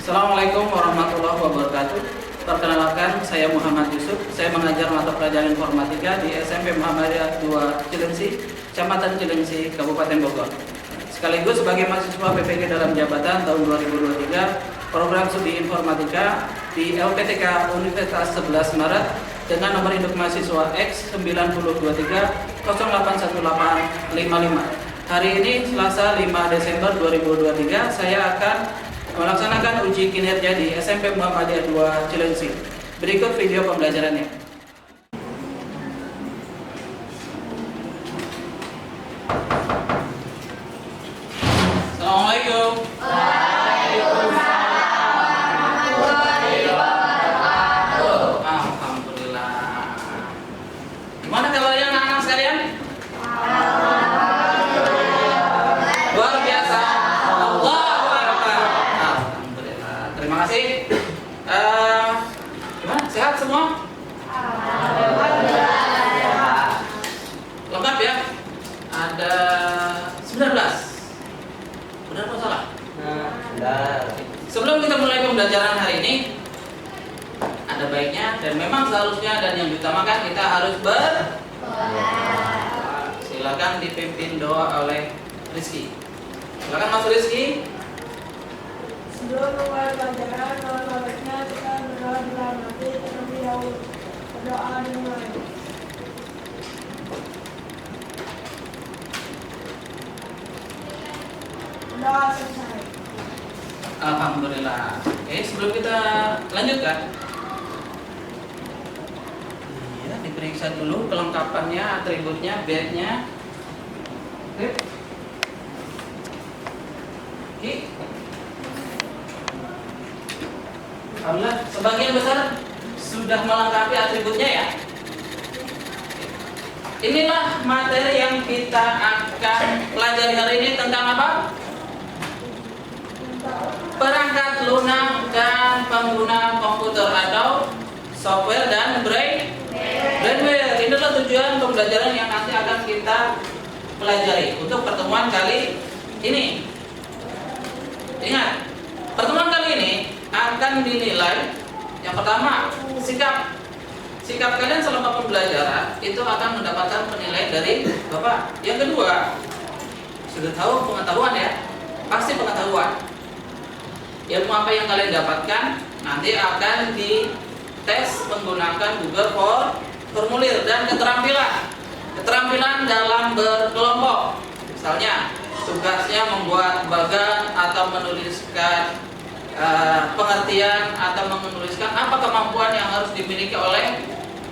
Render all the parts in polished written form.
Assalamualaikum warahmatullahi wabarakatuh. Perkenalkan, saya Muhammad Yusuf. Saya mengajar mata pelajaran informatika di SMP Muhammadiyah 2 Cilengsi, Kecamatan Cilengsi, Kabupaten Bogor. Sekaligus sebagai mahasiswa PPG dalam jabatan tahun 2023, program studi informatika di LPTK Universitas 11 Maret dengan nomor induk mahasiswa X9023081855. Hari ini Selasa 5 Desember 2023, saya akan melaksanakan uji kinerja di SMP Muhammadiyah 2 Cilengsi. Berikut video pembelajarannya. Assalamualaikum. Alhamdulillah. Gimana kabarnya anak-anak sekalian? Luar biasa. Allahu Akbar. Alhamdulillah. Terima kasih. Gimana? Sehat semua? Lengkap ya? Ada 19. Benar atau salah? Benar. Sebelum kita mulai pembelajaran hari ini, ada baiknya dan memang seharusnya dan yang diutamakan kita harus silakan dipimpin doa oleh Rizky. Silakan Mas Rizky. Sebelum mulai pelajaran, sebaiknya kita berdoa dalam hati terlebih dahulu. Berdoa dimulai. Berdoa selesai. Alhamdulillah. Oke, sebelum kita lanjutkan, ya, diperiksa dulu kelengkapannya, atributnya, badge-nya. Oke. Alhamdulillah, sebagian besar sudah melengkapi atributnya ya. Inilah materi yang kita akan pelajari hari ini tentang apa? Perangkat lunak dan pengguna komputer atau software dan brainware. Inilah tujuan pembelajaran yang nanti akan kita pelajari untuk pertemuan kali ini. Ingat, pertemuan kali ini akan dinilai yang pertama sikap kalian selama pembelajaran itu akan mendapatkan penilaian dari Bapak. Yang kedua, sudah tahu pengetahuan ya, pasti pengetahuan. Ilmu apa yang kalian dapatkan nanti akan dites menggunakan Google Formulir. Dan keterampilan dalam berkelompok, misalnya tugasnya membuat bagan atau menuliskan pengertian atau menuliskan apa kemampuan yang harus dimiliki oleh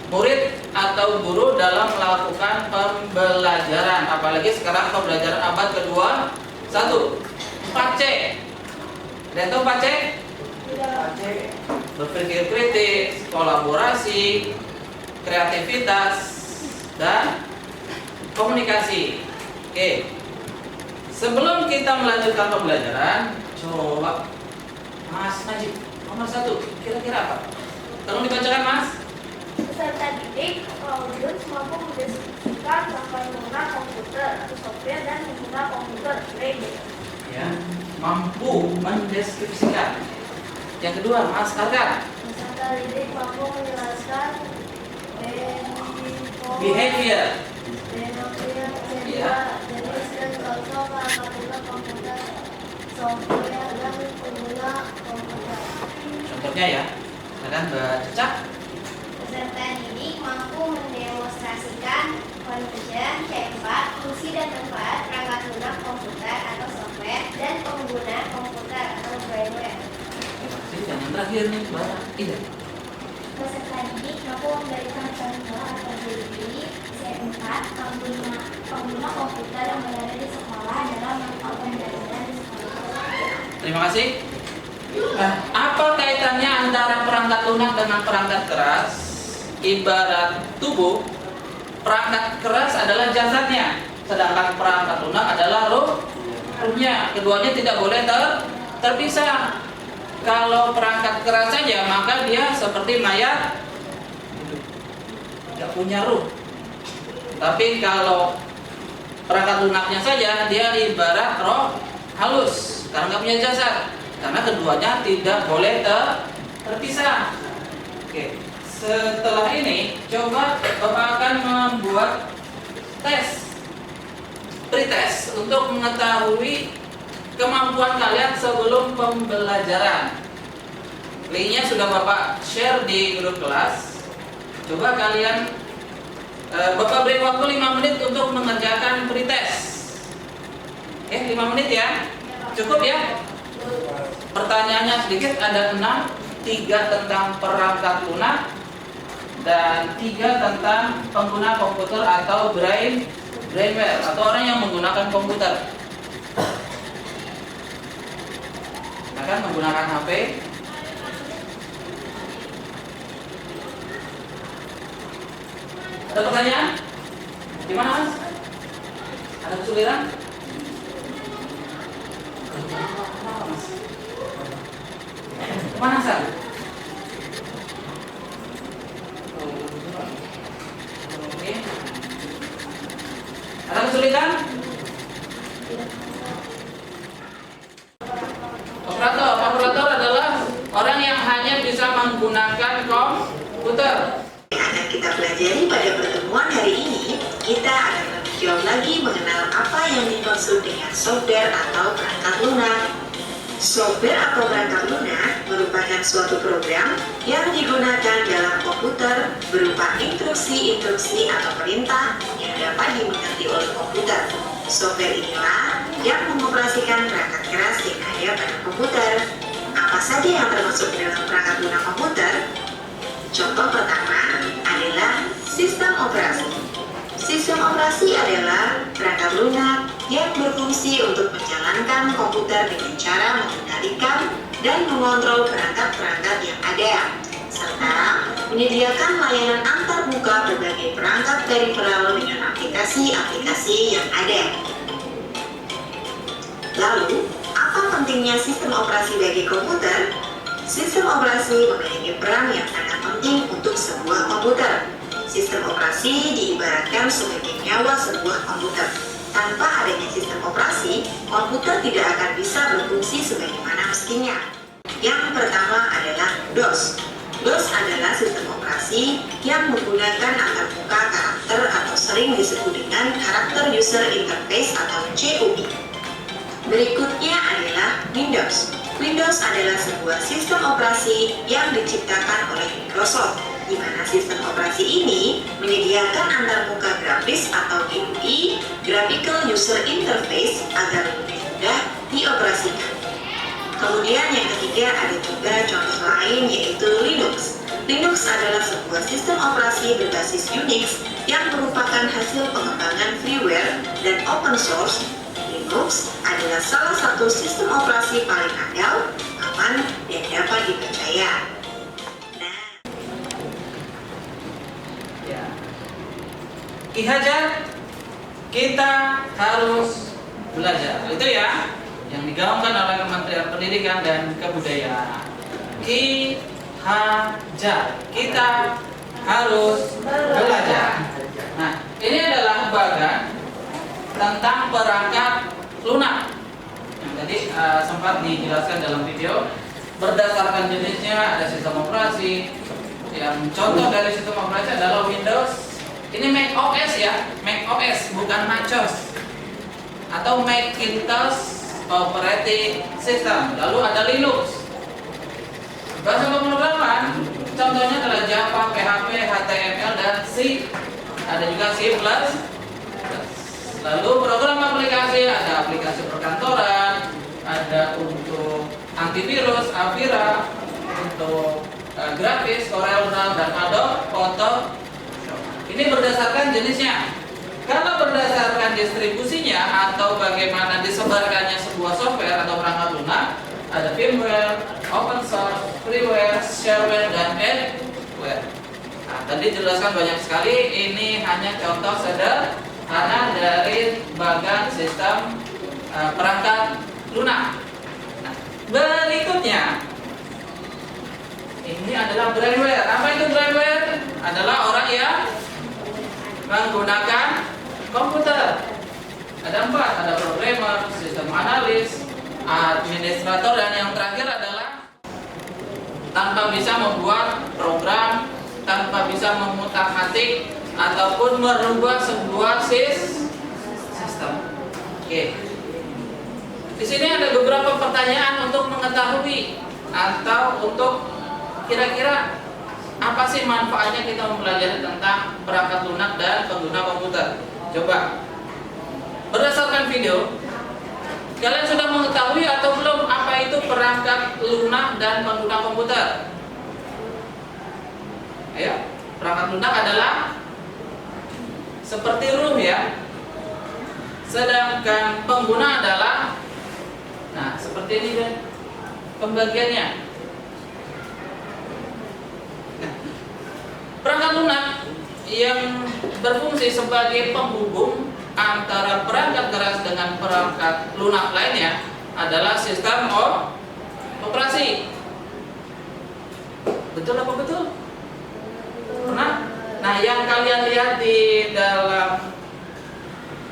murid atau guru dalam melakukan pembelajaran. Apalagi sekarang pembelajaran abad ke-21. 4C. Dan tahu 4C? Berpikir kritis, kolaborasi, kreativitas, dan komunikasi. Oke. Sebelum kita melanjutkan pembelajaran, coba Mas Najib, nomor 1, kira-kira apa? Tolong dibacakan Mas. Peserta didik Audrus mampu mendeskripsikan pengguna komputer atau software dan pengguna komputer brainware. Ya, mampu mendeskripsikan. Yang kedua, Mas Arkan. Peserta didik mampu menjelaskan Behavior. jenis dan contoh perangkat lunak komputer, software dan pengguna komputer. Contohnya ya, silakan baca. Peserta didik mampu mendemonstrasikan function C4, fungsi dan manfaat perangkat lunak komputer atau software dan pengguna komputer atau brainware. Terima kasih. Dan yang terakhir nih, Mbak Ida. Peserta didik mampu memberikan contoh atau diri C4, pengguna komputer yang berada di sekolah dalam melakukan pembelajaran di sekolah. Terima kasih. Nah, apa kaitannya antara perangkat lunak dengan perangkat keras? Ibarat tubuh, perangkat keras adalah jasadnya, sedangkan perangkat lunak adalah ruhnya. Keduanya tidak boleh terpisah. Kalau perangkat keras saja, maka dia seperti mayat, tidak punya ruh. Tapi kalau perangkat lunaknya saja, dia ibarat roh halus, karena nggak punya jasad. karena keduanya tidak boleh terpisah. Oke, setelah ini coba Bapak akan membuat tes, pretest untuk mengetahui kemampuan kalian sebelum pembelajaran. Linknya sudah Bapak share di grup kelas. Coba kalian, Bapak beri waktu 5 menit untuk mengerjakan pretest. 5 menit ya, cukup ya. Pertanyaannya sedikit, ada 6, 3 tentang perangkat lunak dan 3 tentang pengguna komputer atau brainware atau orang yang menggunakan komputer. Silakan menggunakan HP. Ada pertanyaan? Gimana Mas? Ada kesulitan? Kemana San? Oke. Ada kesulitan? Operator adalah orang yang hanya bisa menggunakan komputer. Akan kita pelajari pada pertemuan hari ini, kita akan lebih jauh lagi mengenal apa yang dimaksud dengan software atau perangkat lunak. Software atau perangkat lunak merupakan suatu program yang digunakan dalam komputer berupa instruksi-instruksi atau perintah yang dapat dimengerti oleh komputer. Software inilah yang mengoperasikan perangkat keras yang ada pada komputer. Apa saja yang termasuk dalam perangkat lunak komputer? Contoh pertama adalah sistem operasi. Sistem operasi adalah perangkat lunak yang berfungsi untuk menjalankan komputer dengan cara mengendalikan dan mengontrol perangkat-perangkat yang ada, serta menyediakan layanan antarmuka berbagai perangkat peripheral dengan aplikasi-aplikasi yang ada. Lalu, apa pentingnya sistem operasi bagi komputer? Sistem operasi memiliki peran yang sangat penting untuk sebuah komputer. Sistem operasi diibaratkan sebagai nyawa sebuah komputer. Tanpa adanya sistem operasi, komputer tidak akan bisa berfungsi sebagaimana mestinya. Yang pertama adalah DOS. DOS adalah sistem operasi yang menggunakan antarmuka karakter atau sering disebut dengan Character User Interface atau CUI. Berikutnya adalah Windows. Windows adalah sebuah sistem operasi yang diciptakan oleh Microsoft, di mana sistem operasi ini menyediakan antarmuka grafis atau GUI, Graphical User Interface, agar lebih mudah dioperasikan. Kemudian yang ketiga ada juga contoh lain yaitu Linux. Linux adalah sebuah sistem operasi berbasis Unix yang merupakan hasil pengembangan freeware dan open source. Linux adalah salah satu sistem operasi paling andal, aman, dan dapat dipercaya. Ki Hajar, kita harus belajar. Itu ya yang digaungkan oleh Kementerian Pendidikan dan Kebudayaan. Ki Hajar, kita harus belajar. Nah, ini adalah bagian tentang perangkat lunak yang tadi sempat dijelaskan dalam video. Berdasarkan jenisnya ada sistem operasi. Yang contoh dari sistem operasi adalah Windows. Ini Mac OS ya, Mac OS bukan MacOS atau Macintosh Operating System. Lalu ada Linux. Bahasa pemrograman contohnya adalah Java, PHP, HTML, dan C. Ada juga C++. Lalu program aplikasi, ada aplikasi perkantoran, ada untuk antivirus, Avira, untuk grafis, CorelDRAW, dan Adobe Photoshop. Ini berdasarkan jenisnya. Kalau berdasarkan distribusinya atau bagaimana disebarkannya sebuah software atau perangkat lunak, ada firmware, open source, freeware, shareware, dan adware. Nah, tadi jelaskan banyak sekali. Ini hanya contoh sederhana dari bagian sistem perangkat lunak. Nah, berikutnya ini adalah brainware. Apa itu brainware? Adalah orang yang menggunakan komputer. Ada 4, ada programmer, sistem analis, administrator, dan yang terakhir tanpa bisa membuat program, tanpa bisa memutar-atik ataupun merubah sebuah sistem. Oke. Di sini ada beberapa pertanyaan untuk mengetahui atau untuk kira-kira apa sih manfaatnya kita mempelajari tentang perangkat lunak dan pengguna komputer. Coba berdasarkan video, kalian sudah mengetahui atau belum apa itu perangkat lunak dan pengguna komputer? Ayo, perangkat lunak adalah seperti room ya. Sedangkan pengguna adalah, nah seperti ini kan pembagiannya. Nah, perangkat lunak yang berfungsi sebagai penghubung antara perangkat keras dengan perangkat lunak lainnya adalah sistem operasi. Betul apa betul? Pernah? Nah, yang kalian lihat di dalam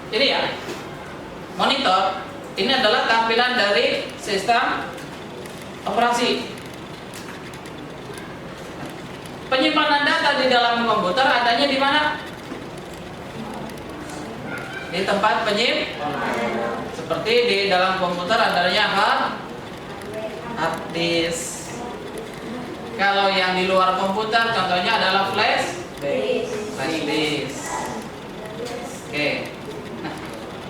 ini ya, monitor, ini adalah tampilan dari sistem operasi. Penyimpanan data di dalam komputer adanya di mana? Di tempat penyimpanan. Seperti di dalam komputer adanya hard disk. Kalau yang di luar komputer contohnya adalah flash disk. Oke. Nah,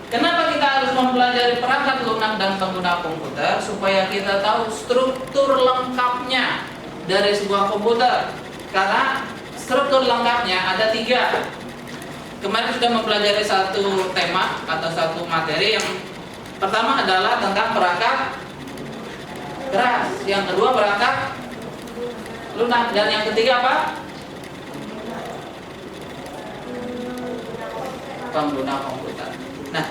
kenapa kita harus mempelajari perangkat lunak dan pengguna komputer? Supaya kita tahu struktur lengkapnya dari sebuah komputer. Karena struktur lengkapnya ada 3. Kemarin sudah mempelajari satu tema atau satu materi. Yang pertama adalah tentang perangkat keras, yang kedua perangkat lunak, dan yang ketiga apa? Pengguna komputer. Nah,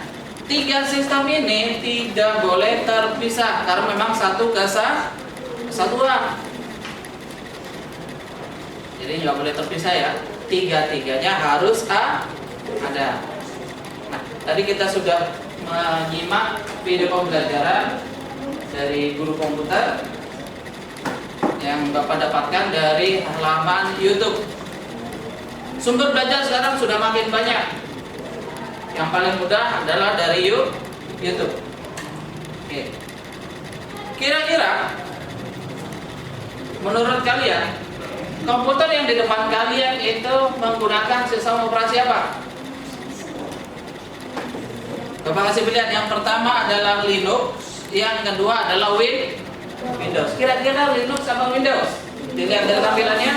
3 sistem ini tidak boleh terpisah karena memang satu kesatuan. Jadi nggak boleh terpisah ya. 3-tiganya harus ada. Nah, tadi kita sudah menyimak video pembelajaran dari guru komputer yang Bapak dapatkan dari halaman YouTube. Sumber belajar sekarang sudah makin banyak. Yang paling mudah adalah dari YouTube. Oke. Kira-kira menurut kalian komputer yang di depan kalian itu menggunakan sistem operasi apa? Bapak kasih pilihan. Yang pertama adalah Linux, yang kedua adalah Windows. Kira-kira Linux apa Windows? Dilihat dari tampilannya,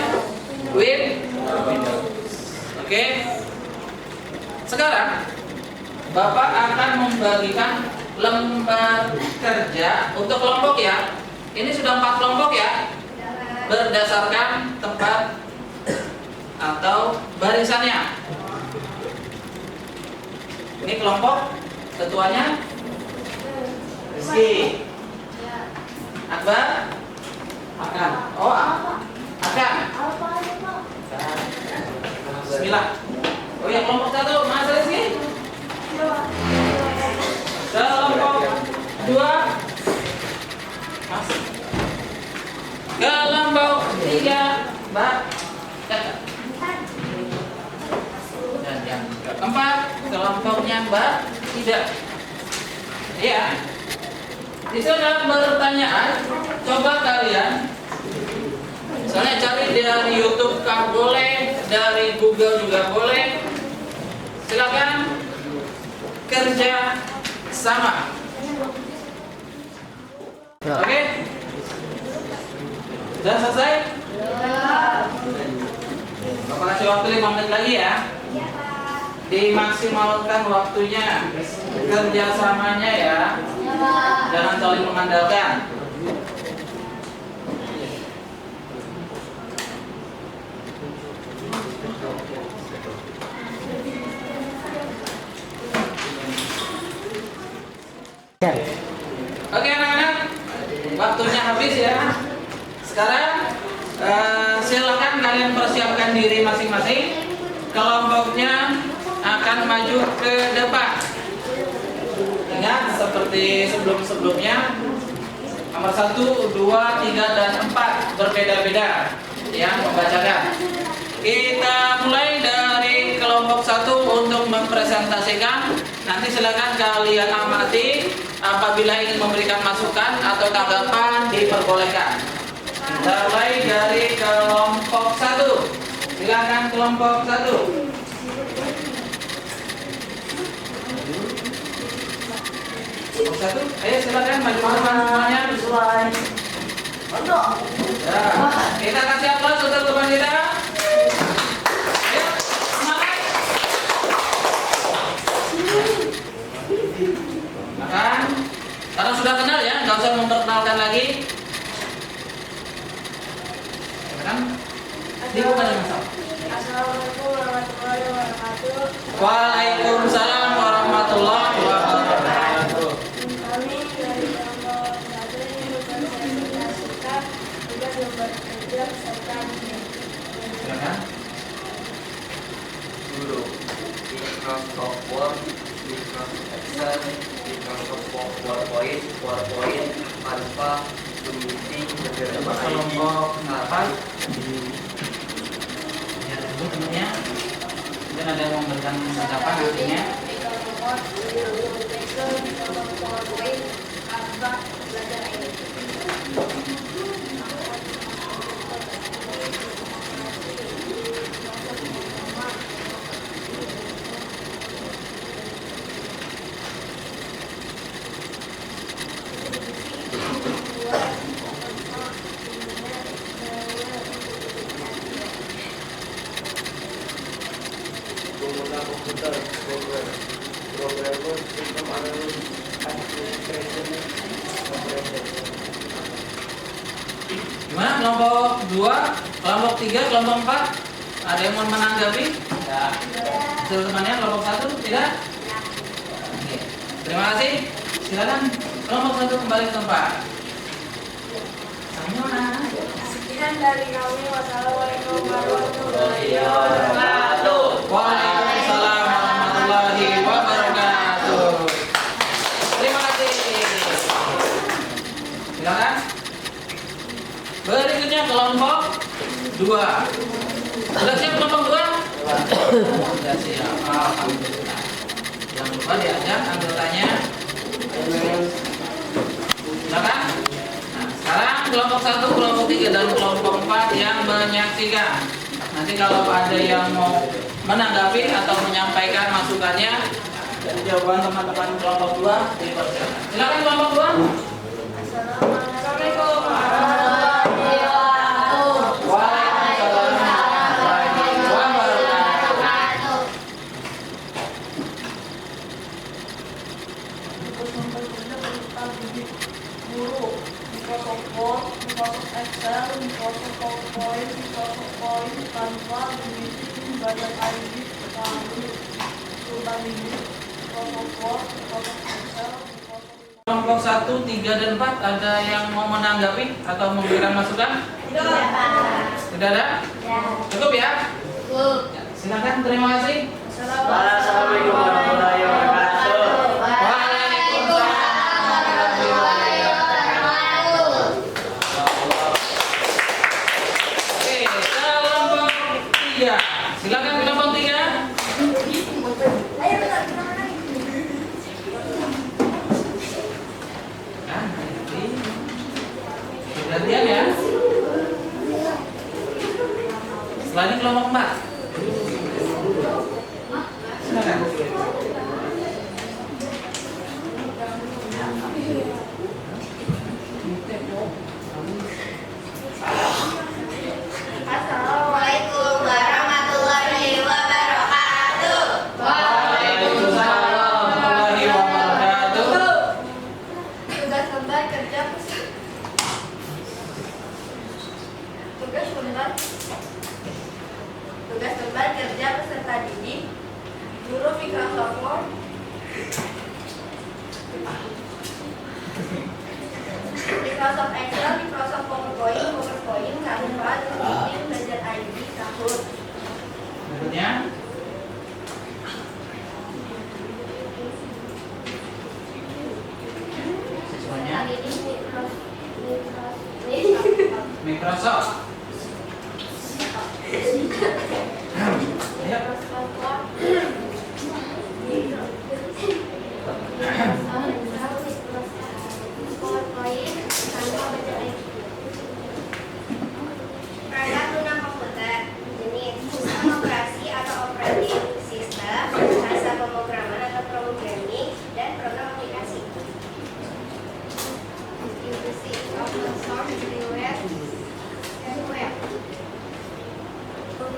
Windows. Oke. Sekarang Bapak akan membagikan lembar kerja untuk kelompok ya. Ini sudah 4 kelompok ya. Berdasarkan tempat atau barisannya. Ini kelompok ketuanya Rizky, Akbar, Akan. Oh, Akan. Bismillah. Oh ya, kelompok 1 Mas Rizky. Kelompok 2 Mas. Kelompok 3 Mbak. Dan yang keempat kelompoknya Mbak Tidak. Ya. Di sana pertanyaan, coba kalian misalnya cari dari YouTube kah boleh, dari Google juga boleh. Silakan kerja sama. Oke? Sudah selesai? Bapak kasih waktu 5 menit lagi ya. Dimaksimalkan waktunya, kerjasamanya ya. Jangan saling mengandalkan. Oke anak-anak, waktunya habis ya. Sekarang silakan kalian persiapkan diri masing-masing. Kelompoknya akan maju ke depan. Ingat seperti sebelum-sebelumnya, kamu Nomor 1, 2, 3, dan 4 berbeda-beda yang membacakan. Kita mulai dari kelompok 1 untuk mempresentasikan. Nanti silakan kalian amati. Apabila ingin memberikan masukan atau tanggapan diperbolehkan. Kita mulai dari kelompok 1. Silakan kelompok 1. Kelompok 1, ayo silakan maju ke depan semuanya. Ya, kita kasih aplaus untuk teman kita. Ayo, semangat. Makan. Karena sudah kenal ya, nggak usah memperkenalkan lagi. Kan? Ini bukan masalah. Assalamualaikum warahmatullahi wabarakatuh. Waalaikumsalam warahmatullahi wabarakatuh. Kami dari kelompok 1 ini mempresentasikan tugas lembar kerja serta Silakan. Dulu Microsoft Word, Microsoft Excel, Microsoft PowerPoint, Canva, Zoom Meeting, Coba kelompok 8. Ya, dulu temennya. Mungkin ada yang memberikan tanggapan nantinya. pengguna komputer, programmer, sistem analis, administration, operation. Gimana kelompok 2, kelompok 3, kelompok 4? Ada yang mau menanggapi? Ya. Seluruh temannya kelompok 1 tidak? Oke. Terima kasih. Silakan kelompok 1 kembali ke tempat. Sekian dari kami. Wassalamualaikum warahmatullahi wabarakatuh. Waalaikumsalam warahmatullahi wabarakatuh. Terima kasih. Silakan. Berikutnya kelompok 2. Sudah siap kelompok 2? Sudah siap. Alhamdulillah. Jangan lupa diajak anggotanya. Silakan. Nah, sekarang kelompok 1, kelompok 3, dan kelompok 4 yang menyaksikan. Nanti kalau ada yang mau menanggapi atau menyampaikan masukannya dari jawaban teman-teman kelompok 2 dipersilakan. Silakan kelompok 2. Assalamualaikum warahmatullahi wabarakatuh. Waalaikumsalam warahmatullahi wabarakatuh. Tugas lembar kerja berupa bidik guru, Microsoft Word, Microsoft Excel, Microsoft PowerPoint, Microsoft Point, Canva, Zoom Meeting, Budget ID, lalu perubahan ini, Microsoft Word, Microsoft Excel, Microsoft. Kelompok 1, 3, dan 4 ada yang mau menanggapi atau memberikan masukan? Tidak ada? Cukup ya? Ya, silakan, terima kasih. Assalamualaikum warahmatullahi wabarakatuh. Waalaikumsalam warahmatullahi wabarakatuh. Oke, kelompok 3. Silakan kelompok 3. Ayo kita lagi. Nah, gantian ya. Setelah ini kelompok 4. Silakan. Assalamualaikum warahmatullahi wabarakatuh. Waalaikumsalam warahmatullahi wabarakatuh. Tugas lembar kerja peserta didik guru Microsoft Word, Microsoft Excel, Microsoft PowerPoint, Canva, Zoom Meeting, Budget ID, Kahoot. Berikutnya. Siswanya. Microsoft. Ya. Perangkat lunak komputer, jenis sistem operasi atau operating system, bahasa pemrograman atau programming, dan program aplikasi. Distribusi open source di web dan web.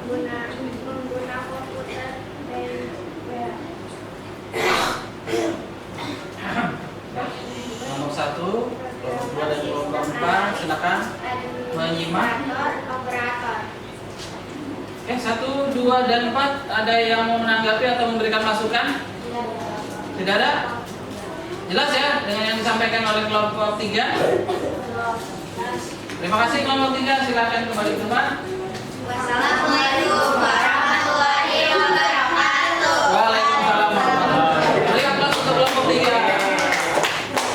Pengguna komputer dan web. Nomor 1, kelompok 2 dan kelompok 4, silakan menyimak. Operator. Oke, 1, 2, dan 4 ada yang mau menanggapi atau memberikan masukan? Tidak ada? Jelas ya dengan yang disampaikan oleh kelompok 3? Terima kasih kelompok 3, silakan kembali ke tempat. Wassalamualaikum warahmatullahi wabarakatuh. Waalaikumsalam warahmatullahi wabarakatuh. Beri aplaus untuk kelompok 3.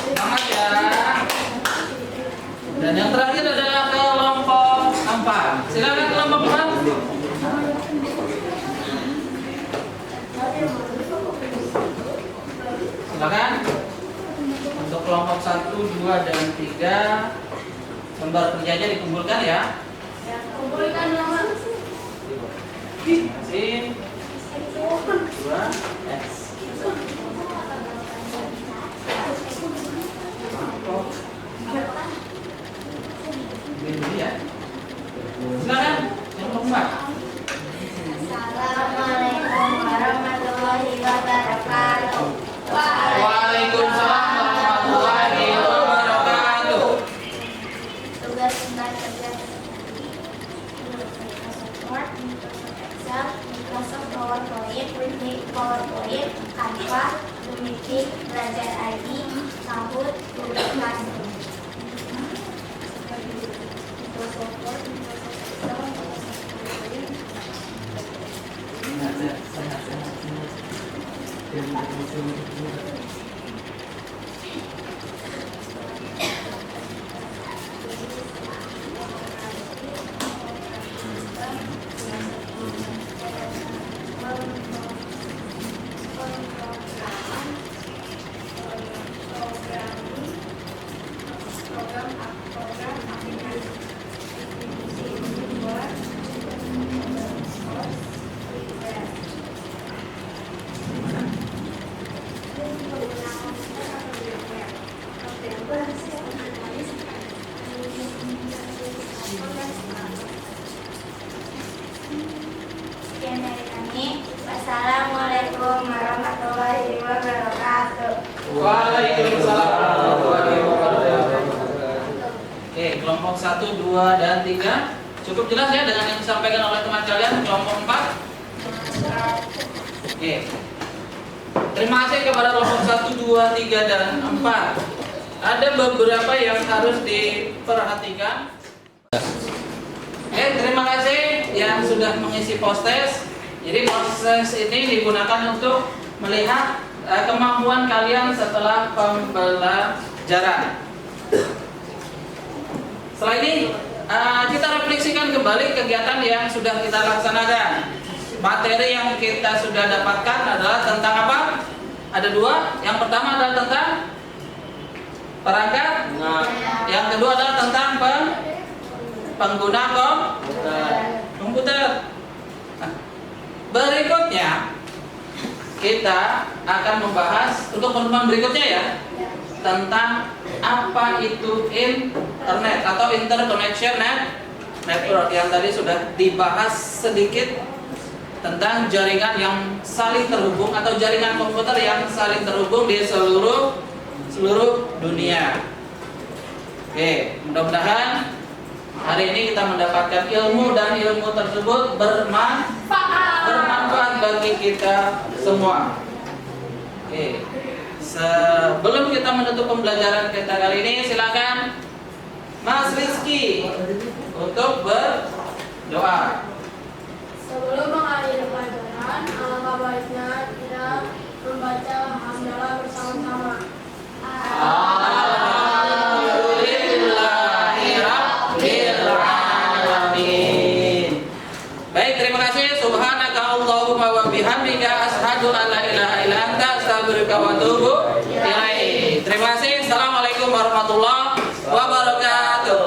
Semangat ya. Dan yang terakhir adalah kelompok 4. Silakan kelompok 4. Silakan. Untuk kelompok 1, 2, dan 3 lembar kerjanya dikumpulkan ya. Kumpulkan nama. Terima kasih. 2 X. Ini ya. Silakan yang keempat. Assalamualaikum warahmatullahi wabarakatuh. Waalaikumsalam warahmatullahi wabarakatuh. Tugas belajar Microsoft Word, Microsoft Excel, Microsoft PowerPoint, Canva, Meeting, Belajar ID, Kahoot, Google Classroom. Microsoft Word, Microsoft Excel, Microsoft Sekian dari kami. Wassalamualaikum warahmatullahi wabarakatuh. Waalaikumsalam warahmatullahi wabarakatuh. Oke, kelompok 1, 2, dan 3 cukup jelas ya dengan yang disampaikan oleh teman kalian. Kelompok 4. Oke. Terima kasih kepada kelompok 1, 2, 3, dan 4. Ada beberapa yang harus diperhatikan. Oke, terima kasih yang sudah mengisi post-test. Jadi proses ini digunakan untuk melihat kemampuan kalian setelah pembelajaran. Setelah ini kita refleksikan kembali kegiatan yang sudah kita laksanakan. Materi yang kita sudah dapatkan adalah tentang apa? Ada 2. Yang pertama adalah tentang perangkat. Yang kedua adalah tentang pengguna komputer. Berikutnya kita akan membahas untuk pertemuan berikutnya ya tentang apa itu internet atau interconnection network yang tadi sudah dibahas sedikit tentang jaringan yang saling terhubung atau jaringan komputer yang saling terhubung di seluruh dunia. Oke, mudah-mudahan hari ini kita mendapatkan ilmu dan ilmu tersebut bermanfaat bagi kita semua. Oke. Sebelum kita menutup pembelajaran kita kali ini, silakan Mas Rizky untuk berdoa. Sebelum mengakhiri pelajaran, alangkah baiknya kita membaca hamdalah bersama-sama. Alhamdulillahirabbil alamin. bihamdika asyhadu an la ilaha illa anta astaghfiruka wa atubu ilaik. Terima kasih. Assalamualaikum warahmatullahi wabarakatuh.